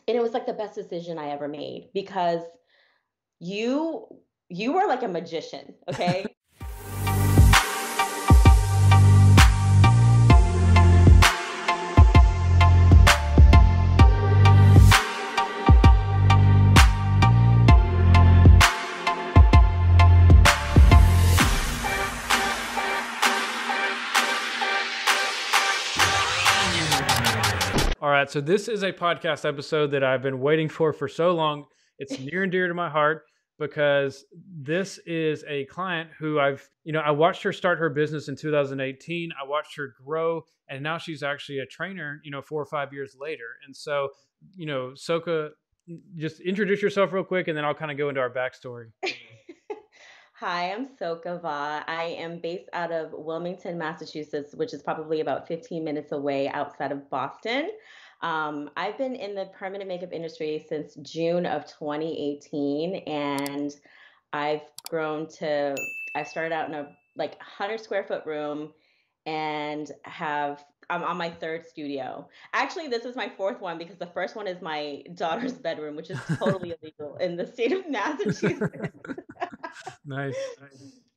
And it was like the best decision I ever made because you you were like a magician, okay? All right, so this is a podcast episode that I've been waiting for so long. It's near and dear to my heart because this is a client who I watched her start her business in 2018. I watched her grow, and now she's actually a trainer, 4 or 5 years later. And so, Soka, just introduce yourself real quick, and then I'll kind of go into our backstory. Hi, I'm Sokka Va. I am based out of Wilmington, Massachusetts, which is probably about 15 minutes away outside of Boston. I've been in the permanent makeup industry since June of 2018, and I've grown to, I started out in a like 100 square foot room and I'm on my third studio. Actually, this is my fourth one because the first one is my daughter's bedroom, which is totally illegal in the state of Massachusetts. Nice.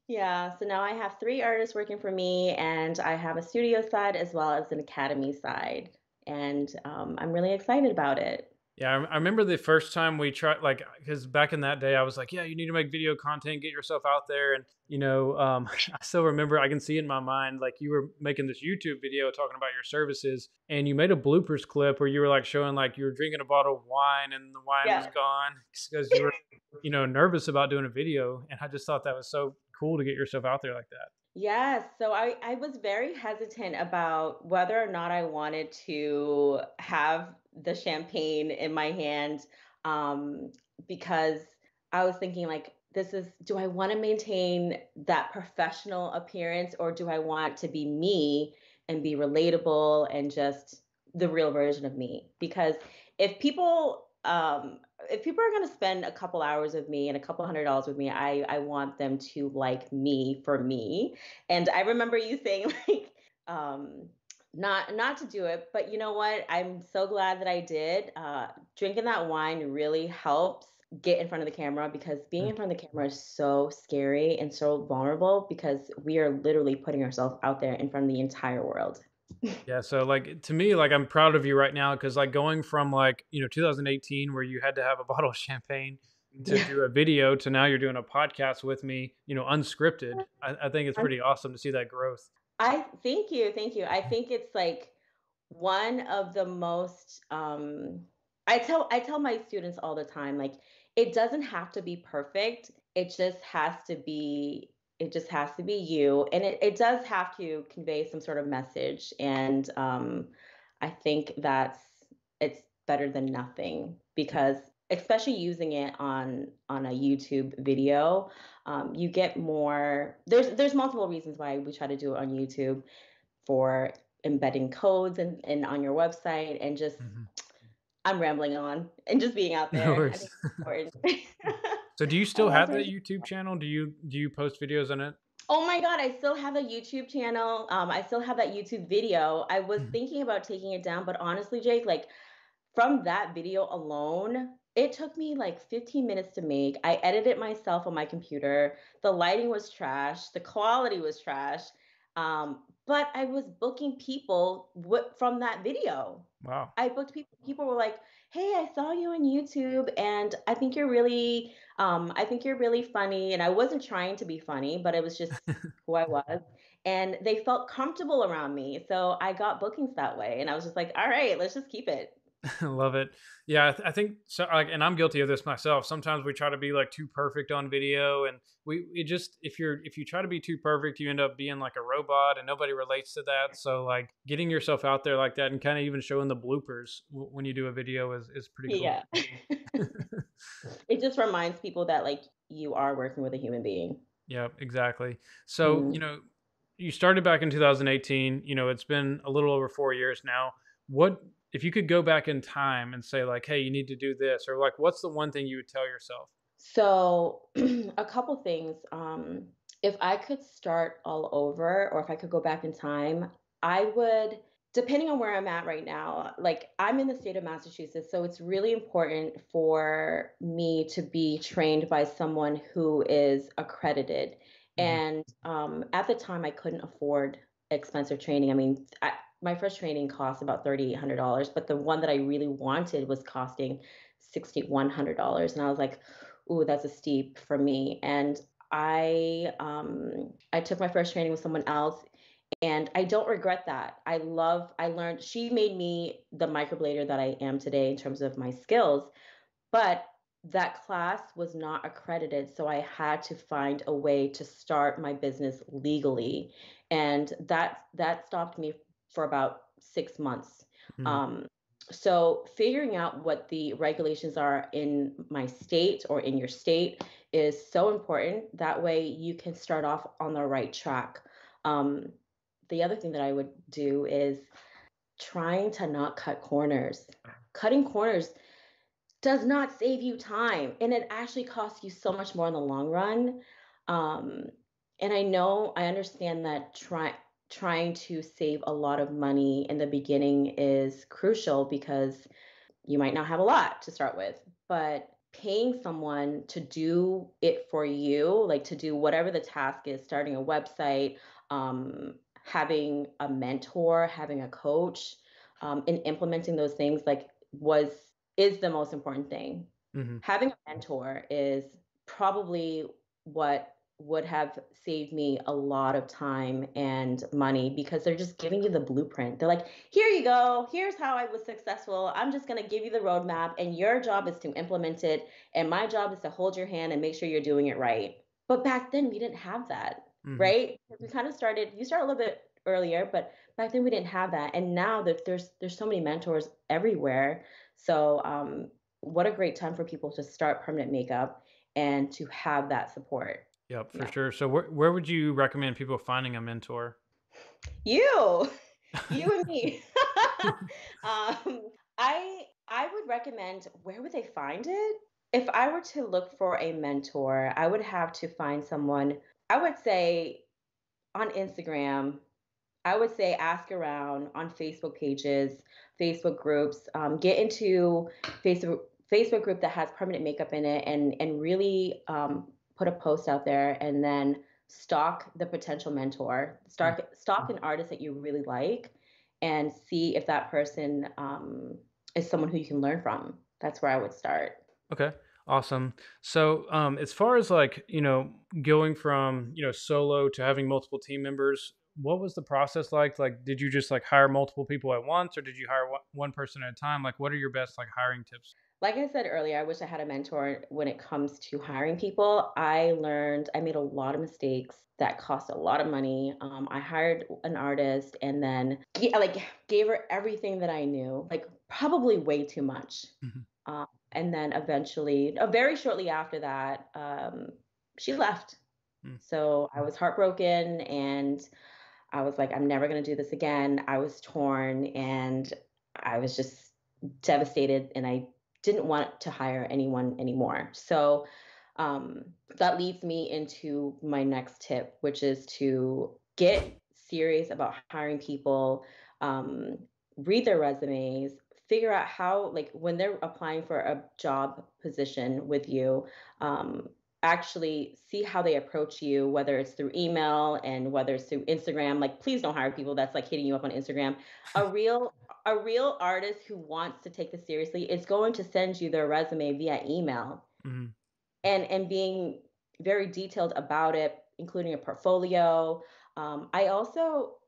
Yeah, so now I have three artists working for me, and I have a studio side as well as an academy side. And I'm really excited about it. Yeah, I remember the first time we tried, like, because back in that day, I was like, yeah, you need to make video content, get yourself out there. And, I still remember, I can see in my mind, like, you were making this YouTube video talking about your services, and you made a bloopers clip where you were like showing, like, you were drinking a bottle of wine and the wine was Yeah. gone because you were, nervous about doing a video. And I just thought that was so cool to get yourself out there like that. Yes. So I was very hesitant about whether or not I wanted to have the champagne in my hand um, because I was thinking, like, do I want to maintain that professional appearance or do I want to be me and be relatable and just the real version of me? Because if people, if people are going to spend a couple hours with me and a couple $100 with me, I want them to like me for me. And I remember you saying like, um, not to do it, but you know what? I'm so glad that I did. Drinking that wine really helps get in front of the camera because being in front of the camera is so scary and so vulnerable because we are literally putting ourselves out there in front of the entire world. Yeah, so like to me, like I'm proud of you right now because like going from 2018 where you had to have a bottle of champagne to Yeah. do a video to now you're doing a podcast with me, unscripted. I think it's pretty awesome to see that growth. I thank you, thank you. I think it's like one of the most I tell my students all the time like it doesn't have to be perfect. It just has to be you and it does have to convey some sort of message and I think it's better than nothing because especially using it on a YouTube video you get more there's multiple reasons why we try to do it on YouTube for embedding codes and on your website and just Mhm. I'm rambling on and just being out No there. I worries. think it's important. So do you I still lost have my that YouTube channel? Do you post videos on it? Oh my god, I still have a YouTube channel. I still have that YouTube video. I was Mhm. thinking about taking it down, but honestly, Jake, like from that video alone, it took me like 15 minutes to make. I edited it myself on my computer. The lighting was trash. The quality was trash. But I was booking people from that video. Wow. I booked people. People were like, "Hey, I saw you on YouTube, and I think you're really funny." And I wasn't trying to be funny, but it was just who I was. And they felt comfortable around me, so I got bookings that way. And I was just like, "All right, let's just keep it." Love it. Yeah, I think so. Like, and I'm guilty of this myself. Sometimes we try to be like too perfect on video, and it just if you try to be too perfect, you end up being like a robot, and nobody relates to that. So like getting yourself out there like that, and kind of even showing the bloopers when you do a video is pretty cool. Yeah. It just reminds people that like you are working with a human being. Yeah, exactly. So Mm. you started back in 2018. It's been a little over 4 years now. What if you could go back in time and say like, hey, you need to do this, or like, what's the one thing you would tell yourself? So, a couple things. If I could start all over, or if I could go back in time, I would depending on where I'm at right now, like I'm in the state of Massachusetts, so it's really important for me to be trained by someone who is accredited. Hmm. And at the time, I couldn't afford expensive training. I mean, my first training cost about $3,800, but the one that I really wanted was costing $6,100, and I was like, "Ooh, that's a steep for me." And I took my first training with someone else, and I don't regret that. I learned, she made me the microblader that I am today in terms of my skills, but that class was not accredited. So I had to find a way to start my business legally. And that stopped me for about 6 months. Hmm. Um, so figuring out what the regulations are in my state or in your state is so important. That way you can start off on the right track. Um, the other thing that I would do is trying to not cut corners. Cutting corners does not save you time, and it actually costs you so much more in the long run. Um, and I understand that trying to save a lot of money in the beginning is crucial because you might not have a lot to start with, but paying someone to do it for you, like to do whatever the task is, starting a website, having a mentor, having a coach, and implementing those things, like was is the most important thing. Hmm. Having a mentor is probably what would have saved me a lot of time and money, because they're just giving you the blueprint. They're like, here you go. Here's how I was successful. I'm just going to give you the roadmap, and your job is to implement it. And my job is to hold your hand and make sure you're doing it right. But back then, we didn't have that, Hmm. right? We kind of started, you start a little bit earlier, but back then we didn't have that. And now that there's so many mentors everywhere. So, what a great time for people to start permanent makeup and to have that support. Yep, for Yeah. sure. So where would you recommend people finding a mentor? You, you and me. um, I would recommend, where would they find it? If I were to look for a mentor, I would have to find someone, I would say on Instagram. I would say ask around on Facebook pages, Facebook groups, get into Facebook Facebook group that has permanent makeup in it, and really put a post out there, and then stalk the potential mentor, stalk an artist that you really like, and see if that person is someone who you can learn from. That's where I would start. Okay, awesome. So, as far as like, going from, solo to having multiple team members, what was the process like? Like, did you just like hire multiple people at once, or did you hire one person at a time? Like, what are your best like hiring tips? Like I said earlier, I wish I had a mentor when it comes to hiring people. I made a lot of mistakes that cost a lot of money. I hired an artist, and then like gave her everything that I knew, like probably way too much. Mhm. And then eventually, very shortly after that, she left. Mm. So I was heartbroken, and I was like, I'm never going to do this again. I was torn, and I was just devastated, and I didn't want to hire anyone anymore. So that leads me into my next tip, which is to get serious about hiring people, um, read their resumes, figure out how, like, when they're applying for a job position with you, um, actually see how they approach you, whether it's through email and whether it's through Instagram. Like, please don't hire people that's like hitting you up on Instagram. A real artist who wants to take this seriously is going to send you their resume via email, Mhm. and being very detailed about it, including a portfolio. I also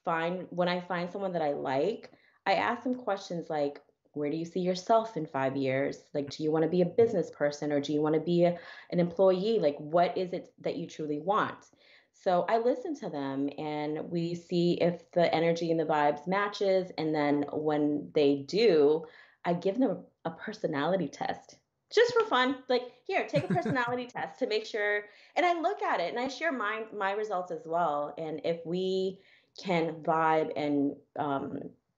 find, when I find someone that I like, I ask them questions like, where do you see yourself in 5 years? Like, do you want to be a business person, or do you want to be an employee? Like, what is it that you truly want? So I listen to them, and we see if the energy and the vibes matches. And then when they do, I give them a personality test just for fun. Like, here, take a personality test to make sure. And I look at it, and I share my results as well. And if we can vibe and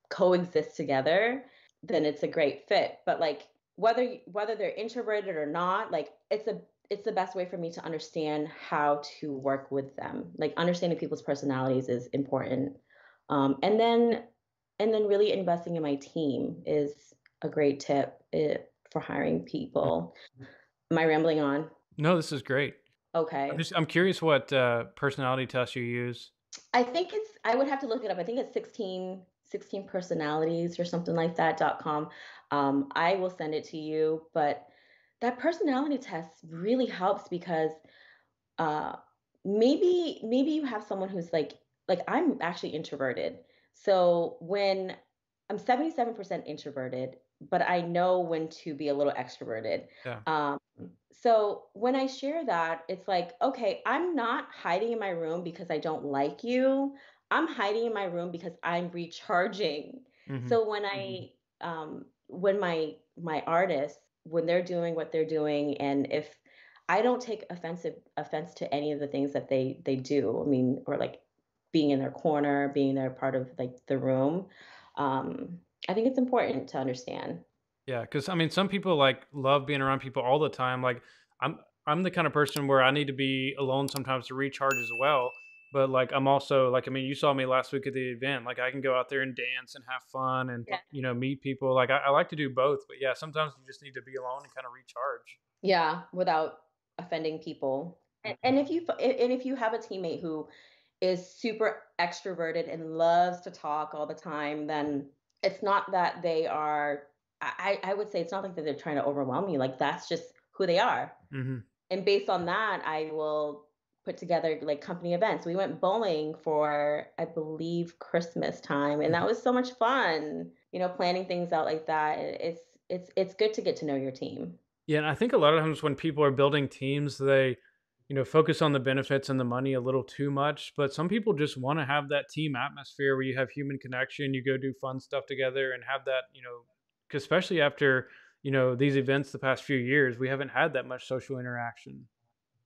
coexist together, then it's a great fit. But like, whether they're introverted or not, like, it's the best way for me to understand how to work with them. Like, understanding people's personalities is important. And then And then really investing in my team is a great tip for hiring people. Am I rambling on? No, this is great. Okay. I'm curious what personality test you use. I would have to look it up. I think it's 16 personalities or something like that.com. I will send it to you, but that personality test really helps because uh maybe you have someone who's like I'm actually introverted. So when I'm 77% introverted, but I know when to be a little extroverted. Yeah. um so when I share that, it's like, okay, I'm not hiding in my room because I don't like you. I'm hiding in my room because I'm recharging. Hmm. So when my artists, when they're doing what they're doing, and if I don't take offense to any of the things that they do. I mean, or like being in their corner, being their part of like the room. Um, I think it's important to understand. Yeah, because I mean, some people like love being around people all the time. Like I'm the kind of person where I need to be alone sometimes to recharge as well. But like I'm also like I mean, you saw me last week at the event. Like I can go out there and dance and have fun and Yeah. meet people. Like I like to do both. But yeah, sometimes you just need to be alone and kind of recharge. Yeah, without offending people. And if you have a teammate who is super extroverted and loves to talk all the time, then it's not that they are. I would say it's not like that they're trying to overwhelm you. Like that's just who they are. Hmm. And based on that, I will put together like company events. We went bowling for, I believe, Christmas time, and that was so much fun. Planning things out like that. It's good to get to know your team. Yeah, and I think a lot of times when people are building teams, they, focus on the benefits and the money a little too much. But some people just want to have that team atmosphere where you have human connection, you go do fun stuff together and have that, 'cause especially after, these events the past few years, we haven't had that much social interaction.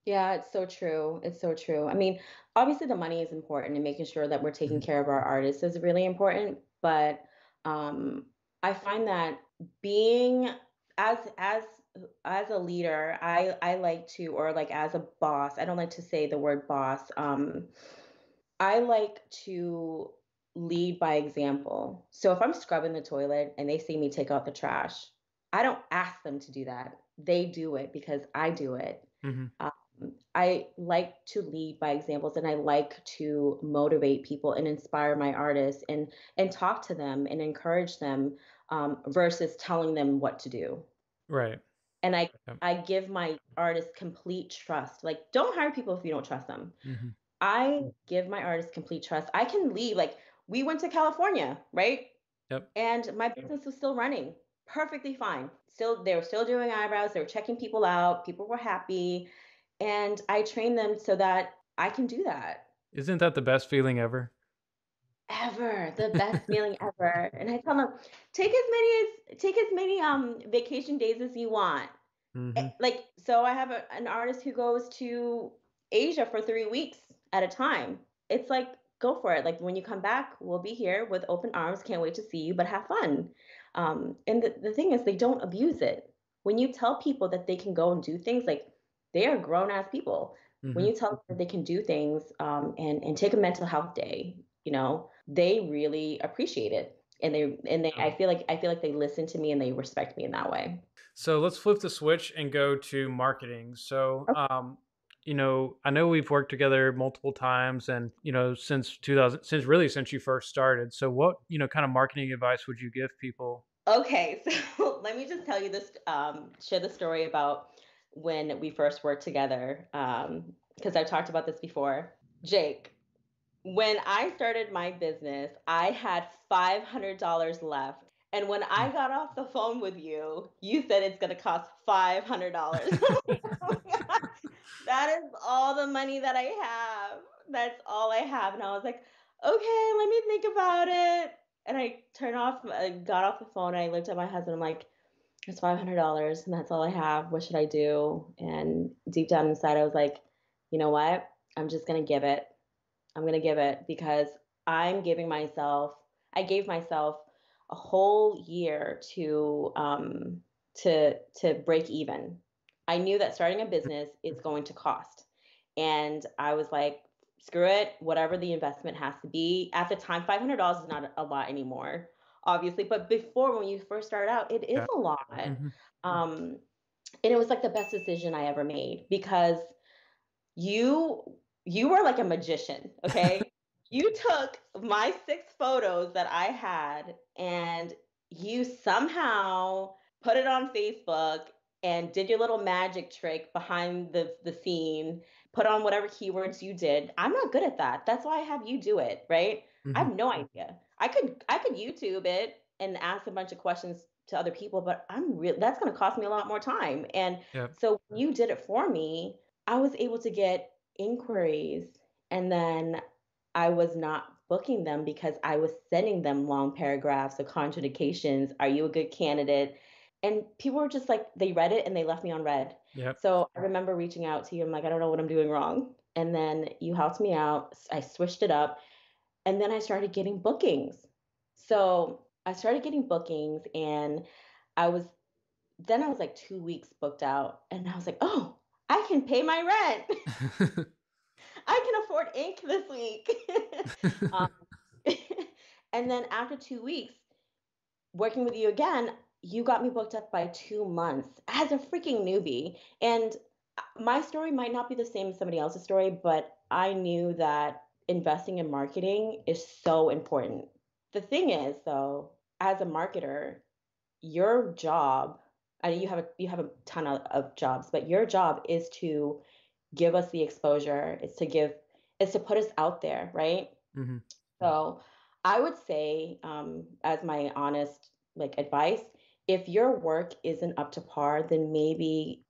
Yeah, it's so true. It's so true. I mean, obviously the money is important and making sure that we're taking Mhm. care of our artists is really important, but um I find that being as as as a leader, I like to, or like as a boss, I don't like to say the word boss. I like to lead by example. So if I'm scrubbing the toilet and they see me take out the trash, I don't ask them to do that. They do it because I do it. Mhm. um, I like to lead by examples, and I like to motivate people and inspire my artists, and talk to them and encourage them, versus telling them what to do. Right. And I Yep. I give my artists complete trust. Like, don't hire people if you don't trust them. Mhm. I give my artists complete trust. I can leave. Like, we went to California, right? Yep. And my business was still running perfectly fine. They were still doing eyebrows, they were checking people out, people were happy, and I trained them so that I can do that. Isn't that the best feeling ever? Ever, the best feeling ever. And I tell them, take as many vacation days as you want. Mhm. Like, so I have an artist who goes to Asia for 3 weeks at a time. It's like, go for it. Like, when you come back, we'll be here with open arms. Can't wait to see you, but have fun. And the thing is, they don't abuse it. When you tell people that they can go and do things, like, they are grown ass people. When Mhm. you tell them that they can do things, and take a mental health day, they really appreciate it. I feel like they listen to me and they respect me in that way. So let's flip the switch and go to marketing. So, I know we've worked together multiple times and, since 2000, since you first started. So what, kind of marketing advice would you give people? Okay, so let me just tell you this, share the story about when we first worked together, because I've talked about this before. Jake, when I started my business, I had $500 left. And when I Mm. got off the phone with you, you said it's going to cost $500. That is all the money that I have. That's all I have. And I was like, okay, let me think about it. And I got off the phone, and I looked at my husband. I'm like, it's $500 and that's all I have. What should I do? And deep down inside, I was like, you know what? I'm just going to give it. I'm going to give it because I gave myself a whole year to break even. I knew that starting a business is going to cost. And I was like, screw it, whatever the investment has to be. At the time, $500 is not a lot anymore, obviously, but before, when you first start out, it is Yeah. a lot. Hmm. Um, and it was like the best decision I ever made because you you were like a magician, okay? You took my 6 photos that I had and you somehow put it on Facebook and did your little magic trick behind the scene, put on whatever keywords you did. I'm not good at that. That's why I have you do it, right? I Hmm. have no idea. I could YouTube it and ask a bunch of questions to other people, but that's going to cost me a lot more time. And Yeah. so when you did it for me, I was able to get inquiries, and then I was not booking them because I was sending them long paragraphs of contraindications. Are you a good candidate? And people were just like, they read it and they left me on red. Yeah. So I remember reaching out to you. I'm like, I don't know what I'm doing wrong. And then you helped me out. I switched it up. And then I started getting bookings. So I started getting bookings, and I was then I was like 2 weeks booked out. And I was like, oh, I can pay my rent. I can afford ink this week. um, and then after 2 weeks, working with you again, you got me booked up by 2 months as a freaking newbie. And my story might not be the same as somebody else's story, but I knew that investing in marketing is so important. The thing is, though, as a marketer, your job, I mean, you have a ton of jobs, but your job is to give us the exposure. It's to put us out there, right? Hmm. So I would say, as my honest like advice, if your work isn't up to par, then maybe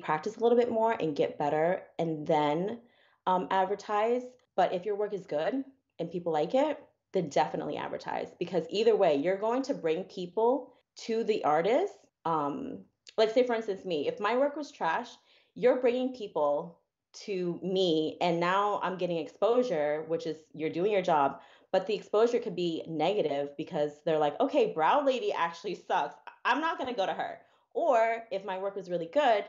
practice a little bit more and get better, and then advertise. But if your work is good and people like it, then definitely advertise, because either way, you're going to bring people to the artist. Um, like say for instance, me, if my work was trash, you're bringing people to me, and now I'm getting exposure, which is you're doing your job, but the exposure could be negative because they're like, okay, brow lady actually sucks, I'm not going to go to her. Or if my work was really good,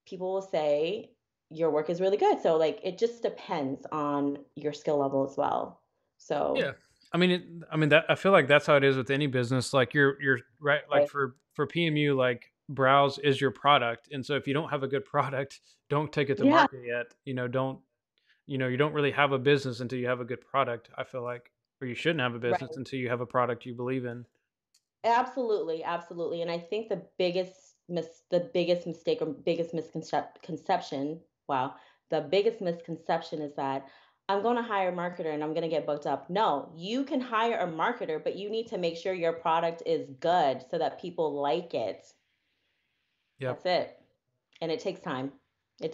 people will say your work is really good. So like it just depends on your skill level as well. Yeah. So I mean that I feel like that's how it is with any business. Like you're right. Like right. for PMU, like browse is your product, and so if you don't have a good product, don't take it to Yeah, market yet. Don't you don't really have a business until you have a good product. I feel like, or you shouldn't have a business right. until you have a product you believe in. Absolutely, absolutely. And I think the biggest mistake or biggest misconception, wow, the biggest misconception is that I'm going to hire a marketer and I'm going to get booked up. No, you can hire a marketer, but you need to make sure your product is good so that people like it. Yep. That's it. And it takes time. It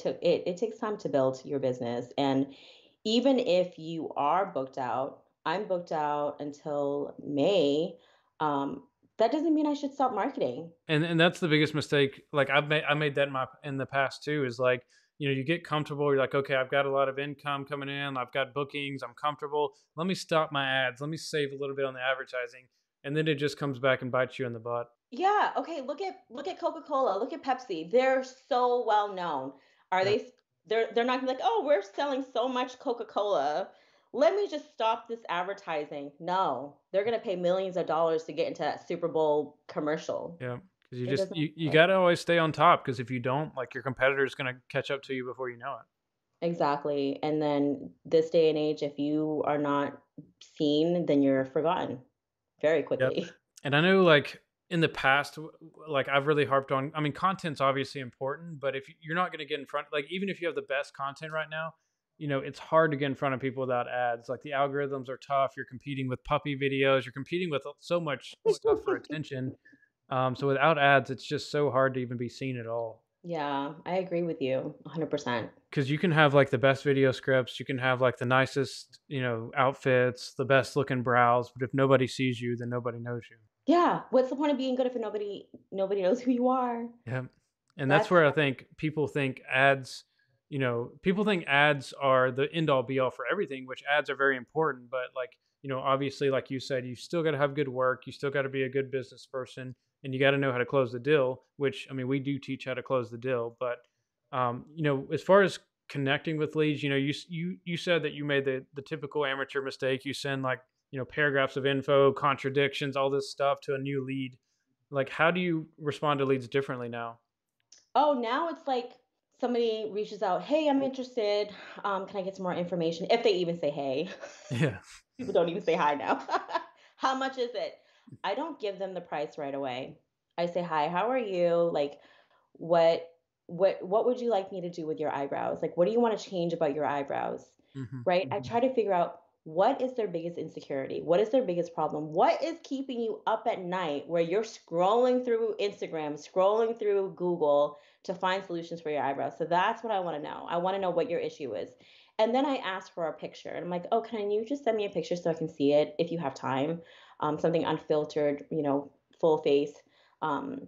takes time to build your business. And even if you are booked out, I'm booked out until May. Um, that doesn't mean I should stop marketing. And that's the biggest mistake. Like I made that in the past too. Is like you get comfortable. You're like, okay, I've got a lot of income coming in. I've got bookings. I'm comfortable. Let me stop my ads. Let me save a little bit on the advertising, and then it just comes back and bites you in the butt. Yeah, okay, look at Coca-Cola, look at Pepsi. They're so well known. Are Yep. they they're not gonna be like, "Oh, we're selling so much Coca-Cola. Let me just stop this advertising." No, they're gonna pay millions of dollars to get into that Super Bowl commercial. Yeah. Because It doesn't you matter. got to always stay on top. Because if you don't, like your competitor is going to catch up to you before you know it. Exactly. And then this day and age, if you are not seen, then you're forgotten very Yep. quickly. And I know, like in the past, like I've really harped on. I mean, content's obviously important, but if you're not going to get in front, like even if you have the best content right now, it's hard to get in front of people without ads. Like the algorithms are tough. You're competing with puppy videos. You're competing with so much stuff for attention. So without ads, it's just so hard to even be seen at all. Yeah, I agree with you 100%. Because you can have like the best video scripts, you can have like the nicest, outfits, the best looking brows, but if nobody sees you, then nobody knows you. Yeah, what's the point of being good if nobody knows who you are? Yeah. And that's That's where I think people think ads are the end all be all for everything, which ads are very important. But like, obviously, like you said, you still got to have good work. You still got to be a good business person and you got to know how to close the deal, which I mean, we do teach how to close the deal. But, as far as connecting with leads? You said that you made the typical amateur mistake. You send like, paragraphs of info, contradictions, all this stuff to a new lead. Like, how do you respond to leads differently now? Oh, now it's like somebody reaches out, "Hey, I'm interested. Can I get some more information?" If they even say hey. Yeah. People don't even say hi now. How much is it? I don't give them the price right away. I say, "Hi, how are you? Like, what what would you like me to do with your eyebrows? Like, what do you want to change about your eyebrows?" Hmm. Right? I try to figure out what is their biggest insecurity? What is their biggest problem? What is keeping you up at night where you're scrolling through Instagram, scrolling through Google to find solutions for your eyebrows? So that's what I want to know. I want to know what your issue is. And then I ask for a picture. And I'm like, "Oh, can you just send me a picture so I can see it if you have time? Something unfiltered, full face. Um,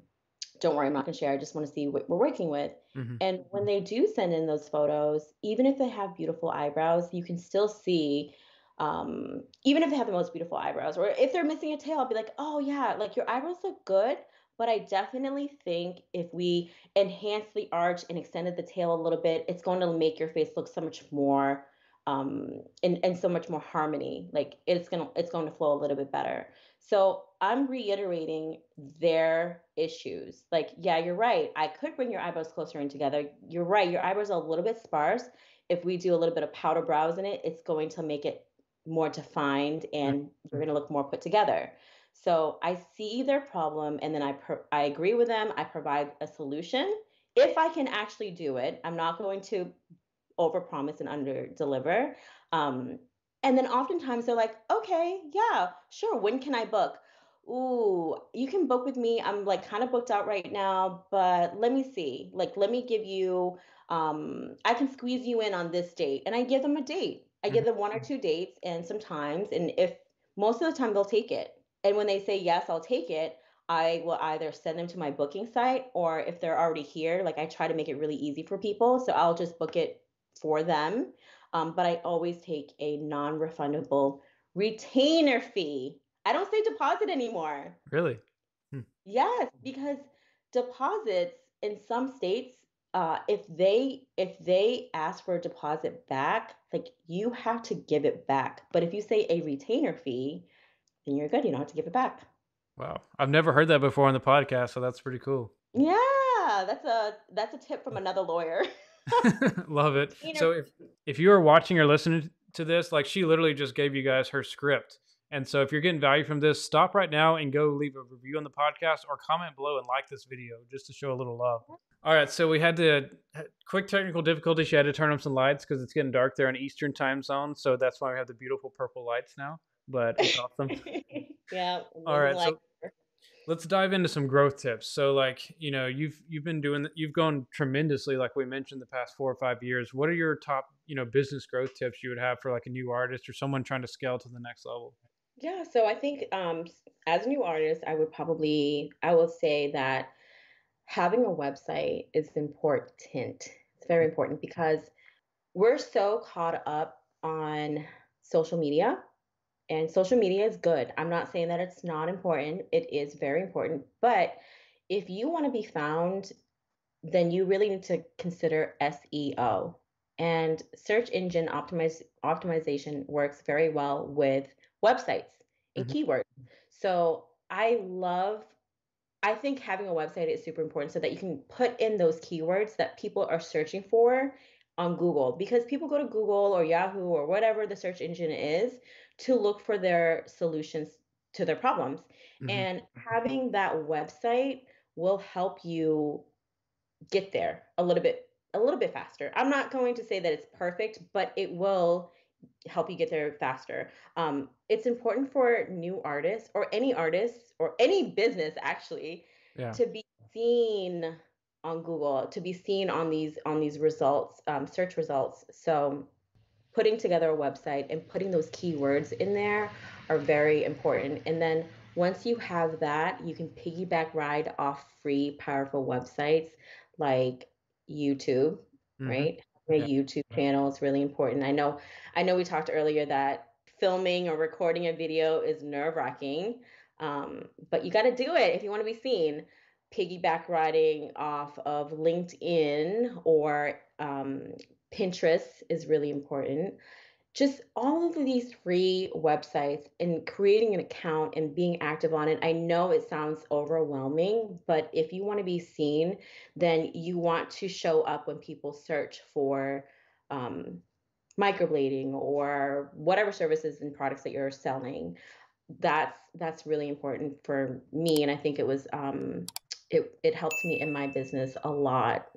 don't worry, I'm not going to share. I just want to see what we're working with." Hmm. And when they do send in those photos, even if they have beautiful eyebrows, you can still see, even if they have the most beautiful eyebrows, or if they're missing a tail, I'll be like, "Oh, yeah, like your eyebrows look good. But I definitely think if we enhance the arch and extended the tail a little bit, it's going to make your face look so much more, and so much more harmony. Like it's going to flow a little bit better." So I'm reiterating their issues. Like, yeah, you're right. I could bring your eyebrows closer in together. You're right. Your eyebrows are a little bit sparse. If we do a little bit of powder brows in it, it's going to make it more defined and you're going to look more put together. So I see their problem and then I agree with them. I provide a solution. If I can actually do it, I'm not going to overpromise and under deliver. Um, and then oftentimes they're like, "Okay, yeah, sure. When can I book?" "Ooh, you can book with me. I'm like kind of booked out right now, but let me see. Like, let me give you, I can squeeze you in on this date." And I give them a date. I Hmm. give them one or two dates and some times. And if most of the time they'll take it. And when they say, "Yes, I'll take it," I will either send them to my booking site or if they're already here, like I try to make it really easy for people. So I'll just book it for them. But I always take a non refundable retainer fee. I don't say deposit anymore. Really? Hmm. Yes, because deposits in some states, if they ask for a deposit back, like you have to give it back. But if you say a retainer fee, then you're good. You don't have to give it back. Wow. I've never heard that before on the podcast, so that's pretty cool. Yeah, that's a tip from another lawyer. Love it. Retainer So if you are watching or listening to this, like she literally just gave you guys her script. And so if you're getting value from this, stop right now and go leave a review on the podcast or comment below and like this video just to show a little love. All right, so we had to quick technical difficulty. She had to turn on some lights because it's getting dark there in Eastern time zone. So that's why we have the beautiful purple lights now. But it's awesome. Yeah, All amazing right, life. so let's dive into some growth tips. So like, you've grown tremendously like we mentioned the past 4 or 5 years. What are your top, business growth tips you would have for like a new artist or someone trying to scale to the next level? Yeah, so I think as a new artist, I will say that having a website is important. It's very important because we're so caught up on social media, and social media is good. I'm not saying that it's not important. It is very important, but if you want to be found, then you really need to consider SEO. And search engine optimization works very well with websites and Hmm. keywords. So I think having a website is super important so that you can put in those keywords that people are searching for on Google because people go to Google or Yahoo or whatever the search engine is to look for their solutions to their problems. Hmm. And having that website will help you get there a little bit faster. I'm not going to say that it's perfect, but it will help you get there faster. It's important for new artists or any business actually Yeah. to be seen on Google, to be seen on these results, search results. So putting together a website and putting those keywords in there are very important. And then once you have that, you can piggyback ride off free, powerful websites like YouTube, Hmm. right? A Yeah. YouTube channel is really important. I know we talked earlier that filming or recording a video is nerve wracking, but you got to do it if you want to be seen. piggyback riding off of LinkedIn or Pinterest is really important. Just all of these free websites and creating an account and being active on it. I know it sounds overwhelming, but if you want to be seen, then you want to show up when people search for um, microblading or whatever services and products that you're selling. That's really important for me, and I think it helps me in my business a lot.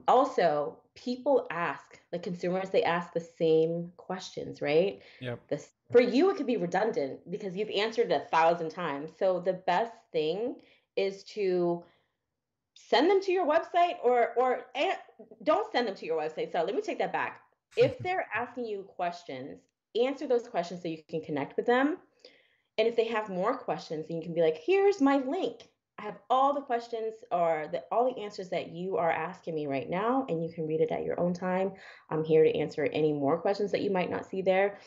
Also, people ask, the consumers, they ask the same questions, right? Yep. This for you, it could be redundant because you've answered it 1,000 times. So the best thing is to send them to your website don't send them to your website. So let me take that back. If they're asking you questions, answer those questions so you can connect with them. And if they have more questions, then you can be like, here's my link. I have all the questions or all the answers that you are asking me right now, and you can read it at your own time. I'm here to answer any more questions that you might not see there.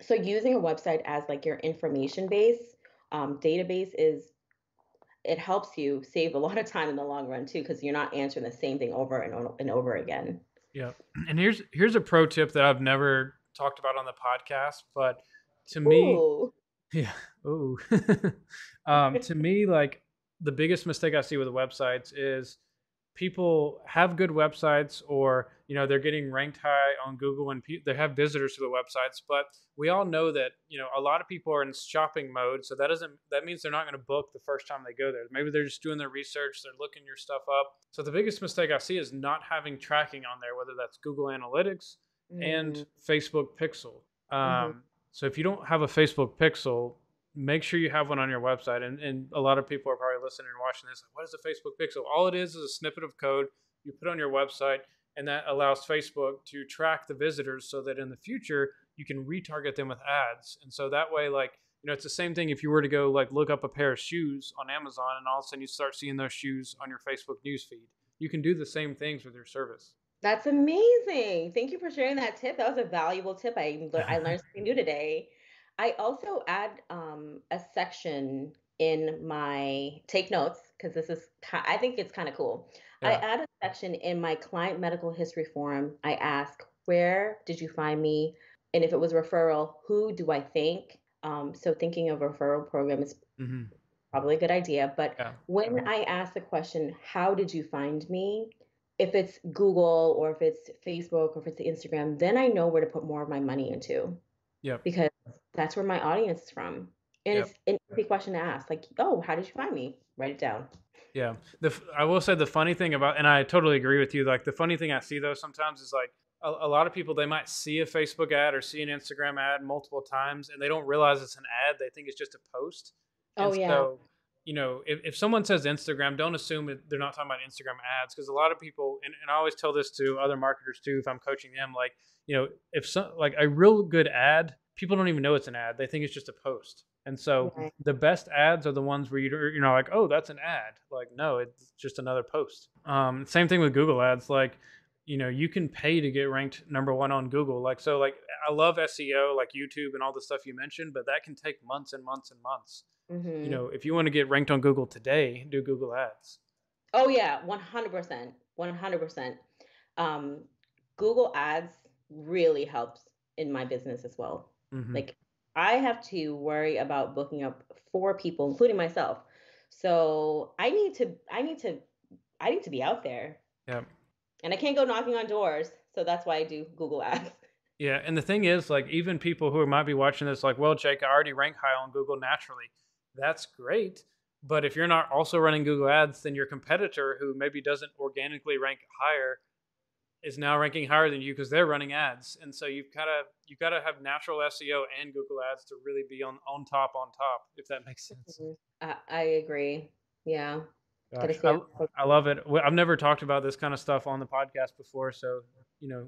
So using a website as like your information base database it helps you save a lot of time in the long run too, because you're not answering the same thing over and over again. Yeah. And here's a pro tip that I've never talked about on the podcast, but to me, Ooh. yeah. Ooh. To me, like the biggest mistake I see with websites is people have good websites, or they're getting ranked high on Google, and they have visitors to the websites, but we all know that a lot of people are in shopping mode, so that means they're not going to book the first time they go there. Maybe they're just doing their research, they're looking your stuff up. So the biggest mistake I see is not having tracking on there, whether that's Google Analytics and Mm, Facebook Pixel. mhm. So if you don't have a Facebook Pixel, make sure you have one on your website. And a lot of people are probably listening and watching this. Like, what is a Facebook Pixel? All it is a snippet of code you put on your website, and that allows Facebook to track the visitors so that in the future you can retarget them with ads. And so that way, like, it's the same thing if you were to go like look up a pair of shoes on Amazon, and all of a sudden you start seeing those shoes on your Facebook newsfeed. You can do the same things with your service. That's amazing. Thank you for sharing that tip. That was a valuable tip. I learned something new today. I also add a section in my take notes because I think it's kind of cool. I Yeah. add a section in my client medical history form. I ask, where did you find me? And if it was referral, who do I think? So thinking of a referral program is Hmm. probably a good idea. But Yeah. when I ask the question, how did you find me? If it's Google or if it's Facebook or if it's Instagram, then I know where to put more of my money into Yep. because that's where my audience is from. And Yep. it's an easy question to ask, like, oh, how did you find me? Write it down. Yeah. I will say the funny thing about, and I totally agree with you. Like the funny thing I see though sometimes is like a lot of people, they might see a Facebook ad or see an Instagram ad multiple times, and they don't realize it's an ad. They think it's just a post. Oh And yeah. so, if someone says Instagram, don't assume they're not talking about Instagram ads, because a lot of people, and I always tell this to other marketers too, if I'm coaching them, like, if some, like a real good ad, people don't even know it's an ad. They think it's just a post. And so Right. the best ads are the ones where like, oh, that's an ad. Like, no, it's just another post. Same thing with Google ads. Like, you can pay to get ranked number one on Google. Like, so like I love SEO, like YouTube and all the stuff you mentioned, but that can take months and months and months. Hmm. If you want to get ranked on Google today, do Google ads. Oh yeah, 100%. 100%. Um, Google Ads really helps in my business as well. Hmm. Like I have to worry about booking up 4 people, including myself. So I need to be out there. Yeah. And I can't go knocking on doors. So that's why I do Google Ads. Yeah, and the thing is, like, even people who might be watching this, like, well, Jake, I already rank high on Google naturally. That's great. But if you're not also running Google ads, then your competitor who maybe doesn't organically rank higher is now ranking higher than you because they're running ads. And so you gotta have natural SEO and Google ads to really be on top, if that makes sense. Mhm. I agree. Yeah. Gotta Gosh, see I love it. I've never talked about this kind of stuff on the podcast before, so you know,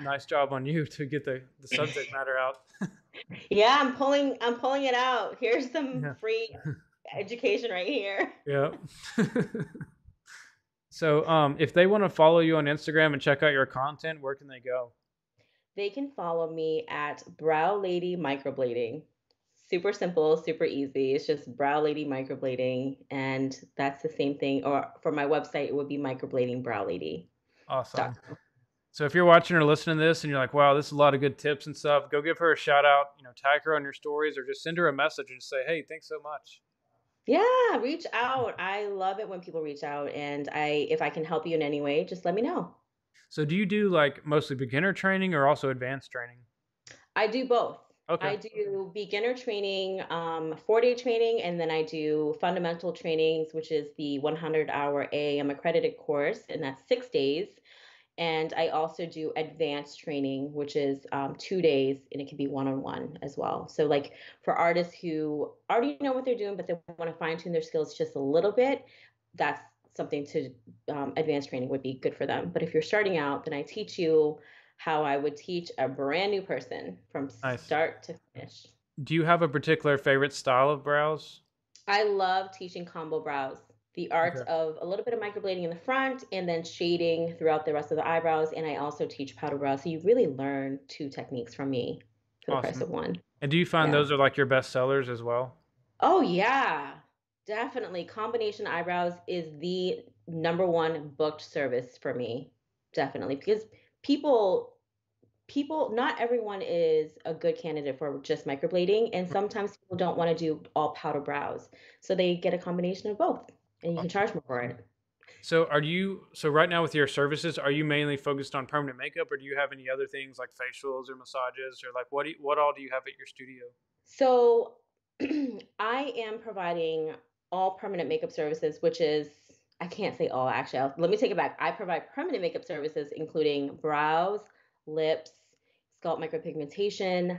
nice job on you to get the subject matter out. Yeah, I'm pulling it out. Here's some Yeah. free education right here. Yeah. So, if they want to follow you on Instagram and check out your content, where can they go? They can follow me at Brow Lady Microblading. super simple, super easy. It's just brow lady microblading, and that's the same thing. Or for my website, it would be Awesome. microbladingbrowlady.com. So if you're watching or listening to this and you're like, wow, this is a lot of good tips and stuff, go give her a shout out, tag her on your stories or just send her a message and say, hey, thanks so much. Yeah, reach out. I love it when people reach out, and if I can help you in any way, just let me know. So do you do like mostly beginner training or also advanced training? I do both. Okay. I do beginner training, 4-day training, and then I do fundamental trainings, which is the 100-hour AAM accredited course, and that's 6 days. And I also do advanced training, which is 2 days, and it can be one-on-one as well. So, like for artists who already know what they're doing, but they want to fine tune their skills just a little bit, that's something to advanced training would be good for them. But if you're starting out, then I teach you how I would teach a brand new person from Nice. start to finish. Do you have a particular favorite style of brows? I love teaching combo brows, the art Okay. of a little bit of microblading in the front and then shading throughout the rest of the eyebrows. And I also teach powder brows. So you really learn two techniques from me for the price Awesome. of one. And do you find Yeah. those are like your best sellers as well? Oh, yeah. Definitely. Combination eyebrows is the number one booked service for me. Definitely. Because people not everyone is a good candidate for just microblading, and sometimes people don't want to do all powder brows, so they get a combination of both, and you can Awesome. charge more for it. So right now with your services, are you mainly focused on permanent makeup or do you have any other things like facials or massages or like what all do you have at your studio? So I am providing all permanent makeup services, which is, I can't say all actually. Let me take it back. I provide permanent makeup services, including brows, lips, scalp micropigmentation.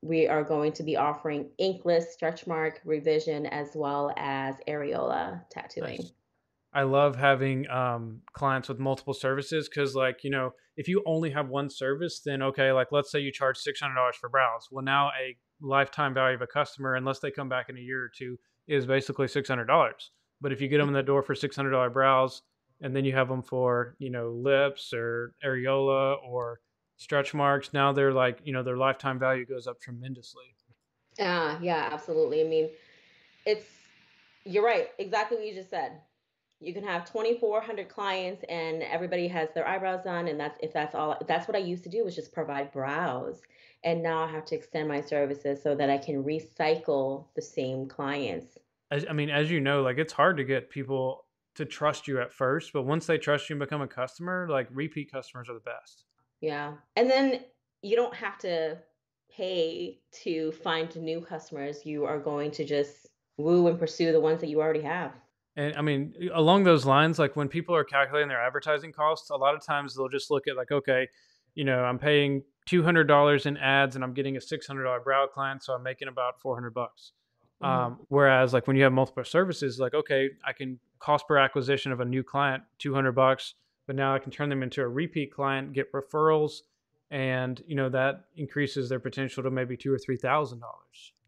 We are going to be offering inkless stretch mark revision as well as areola tattooing. Nice. I love having clients with multiple services because, like, if you only have one service, then okay, like let's say you charge $600 for brows. Well, now a lifetime value of a customer, unless they come back in a year or two, is basically $600. But if you get them in the door for $600 brows, and then you have them for lips or areola or stretch marks, now they're like their lifetime value goes up tremendously. Yeah, absolutely. I mean, it's you're right. Exactly what you just said. You can have 2,400 clients and everybody has their eyebrows done, and that's all. That's what I used to do, was just provide brows. And now I have to extend my services so that I can recycle the same clients. I mean, as you know, like it's hard to get people to trust you at first, but once they trust you and become a customer, like repeat customers are the best. Yeah. And then you don't have to pay to find new customers. You are going to just woo and pursue the ones that you already have. And I mean, along those lines, like when people are calculating their advertising costs, a lot of times they'll just look at like, okay, I'm paying $200 in ads and I'm getting a $600 brow client, so I'm making about 400 bucks. Mhm. Whereas like when you have multiple services, like, okay, I can cost per acquisition of a new client, 200 bucks, but now I can turn them into a repeat client, get referrals, and that increases their potential to maybe $2,000 or $3,000.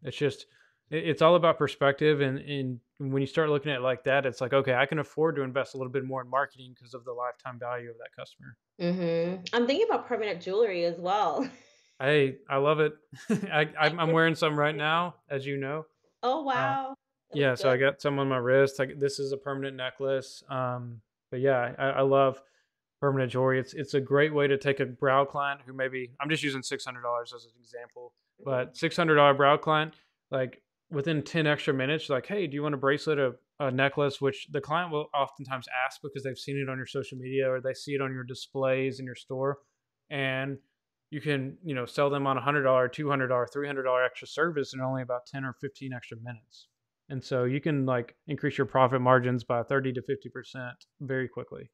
It's just it's all about perspective, and when you start looking at it like that, it's like, okay, I can afford to invest a little bit more in marketing because of the lifetime value of that customer. I'm thinking about permanent jewelry as well. Hey, I love it. I'm wearing some right now, as you know. Oh, Uh, wow. It looks yeah, so I good. got some on my wrist. Like this is a permanent necklace. But yeah, I love permanent jewelry. It's a great way to take a brow client who maybe I'm just using $600 as an example, Mhm. but $600 brow client, like within 10 extra minutes, like, hey, do you want a bracelet, a necklace? Which the client will oftentimes ask because they've seen it on your social media or they see it on your displays in your store, and you can sell them on $100, $200, $300 extra service in only about 10 or 15 extra minutes. And so you can like increase your profit margins by 30 to 50% very quickly.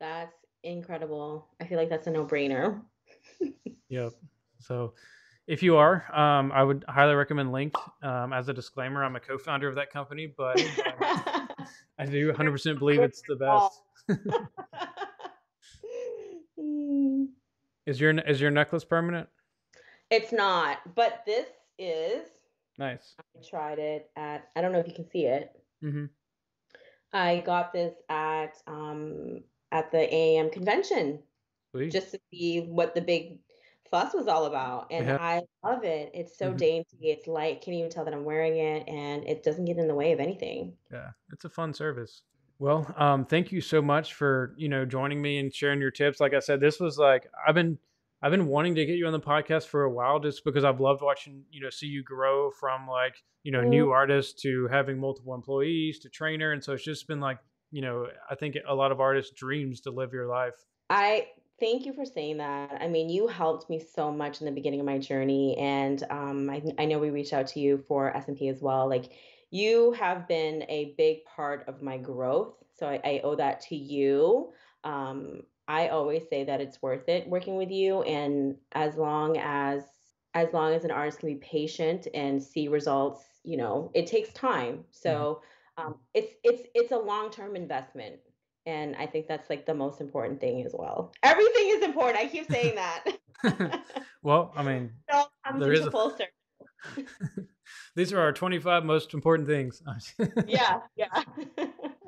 That's incredible. I feel like that's a no-brainer. Yep. So if you are, I would highly recommend Linked. As a disclaimer, I'm a co-founder of that company, but I do You're 100% believe not it's the wrong best. at all. Mm. Is your necklace permanent? It's not, but this is. Nice. I tried it I don't know if you can see it. Mm-hmm. I got this at the AAM convention Sweet. just to see what the big fuss was all about. And Yeah. I love it. It's so Mhm. dainty. It's light. Can't even tell that I'm wearing it, and it doesn't get in the way of anything. Yeah. It's a fun service. Well, thank you so much for, joining me and sharing your tips. Like I said, this was like I've been wanting to get you on the podcast for a while just because I've loved watching, see you grow from like, Mm, new artist to having multiple employees to trainer. And so it's just been like, I think a lot of artists' dreams to live your life. I thank you for saying that. I mean, you helped me so much in the beginning of my journey, and I know we reached out to you for S&P as well. Like, you have been a big part of my growth, so I owe that to you. I always say that it's worth it working with you, and as long as an artist can be patient and see results, it takes time. Mhm. So it's a long-term investment. And I think that's like the most important thing as well. Everything is important. I keep saying that. Well, I mean, It all comes there is into a full circle. these are our 25 most important things. Yeah, yeah.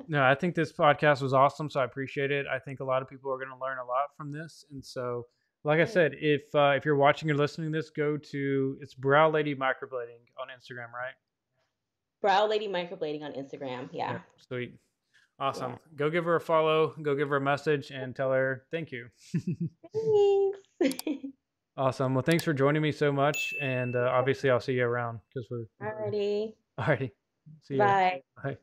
No, I think this podcast was awesome, so I appreciate it. I think a lot of people are going to learn a lot from this, and so, like I Right. said, if you're watching or listening to this, go to it's Brow Lady Microblading on Instagram, right? Brow Lady Microblading on Instagram. Yeah, Yeah. sweet, Yeah. awesome. Go give her a follow, go give her a message, and tell her thank you. Thanks. Awesome. Well, thanks for joining me so much, and obviously I'll see you around because we're Alrighty. alrighty. See you. Bye. Bye.